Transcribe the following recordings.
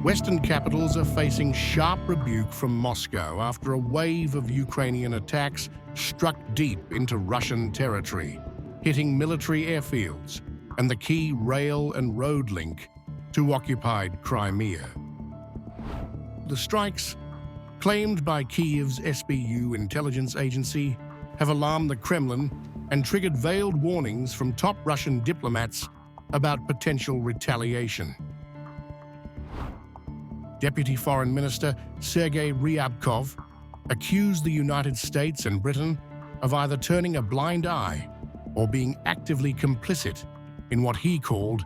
Western capitals are facing sharp rebuke from Moscow after a wave of Ukrainian attacks struck deep into Russian territory, hitting military airfields and the key rail and road link to occupied Crimea. The strikes, claimed by Kyiv's SBU intelligence agency, have alarmed the Kremlin and triggered veiled warnings from top Russian diplomats about potential retaliation. Deputy Foreign Minister Sergei Ryabkov accused the United States and Britain of either turning a blind eye or being actively complicit in what he called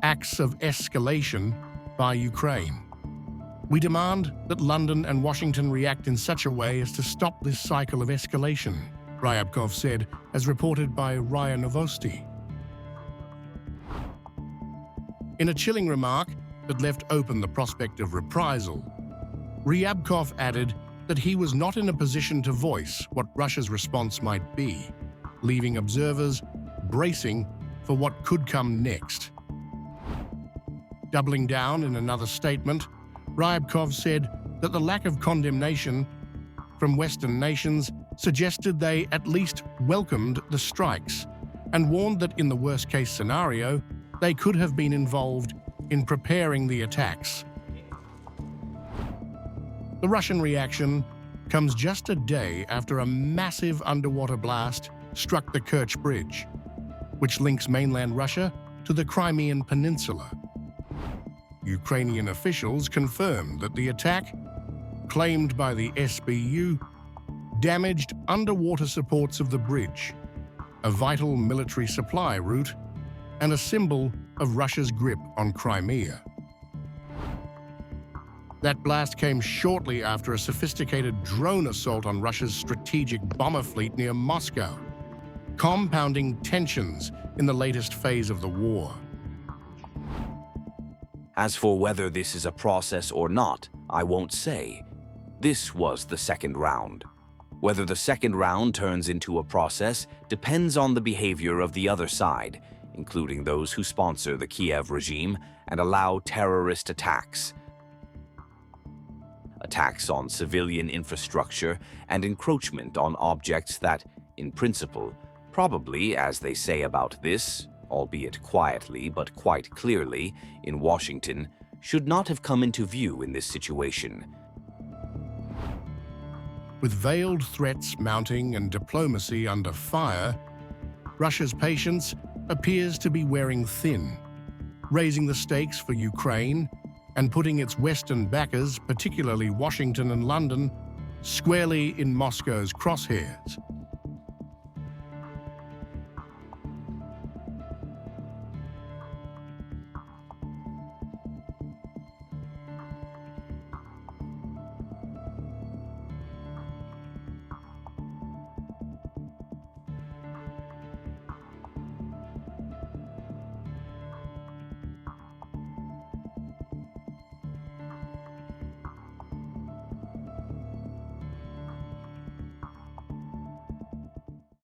acts of escalation by Ukraine. We demand that London and Washington react in such a way as to stop this cycle of escalation, Ryabkov said, as reported by RIA Novosti. In a chilling remark that left open the prospect of reprisal, Ryabkov added that he was not in a position to voice what Russia's response might be, leaving observers bracing for what could come next. Doubling down in another statement, Ryabkov said that the lack of condemnation from Western nations suggested they at least welcomed the strikes and warned that in the worst-case scenario, they could have been involved in preparing the attacks. The Russian reaction comes just a day after a massive underwater blast struck the Kerch Bridge, which links mainland Russia to the Crimean Peninsula. Ukrainian officials confirmed that the attack, claimed by the SBU, damaged underwater supports of the bridge, a vital military supply route and a symbol of Russia's grip on Crimea. That blast came shortly after a sophisticated drone assault on Russia's strategic bomber fleet near Moscow, compounding tensions in the latest phase of the war. As for whether this is a process or not, I won't say. This was the second round. Whether the second round turns into a process depends on the behavior of the other side, including those who sponsor the Kiev regime and allow terrorist attacks. Attacks on civilian infrastructure and encroachment on objects that, in principle, probably, as they say about this, albeit quietly but quite clearly, in Washington, should not have come into view in this situation. With veiled threats mounting and diplomacy under fire, Russia's patience appears to be wearing thin, raising the stakes for Ukraine and putting its Western backers, particularly Washington and London, squarely in Moscow's crosshairs.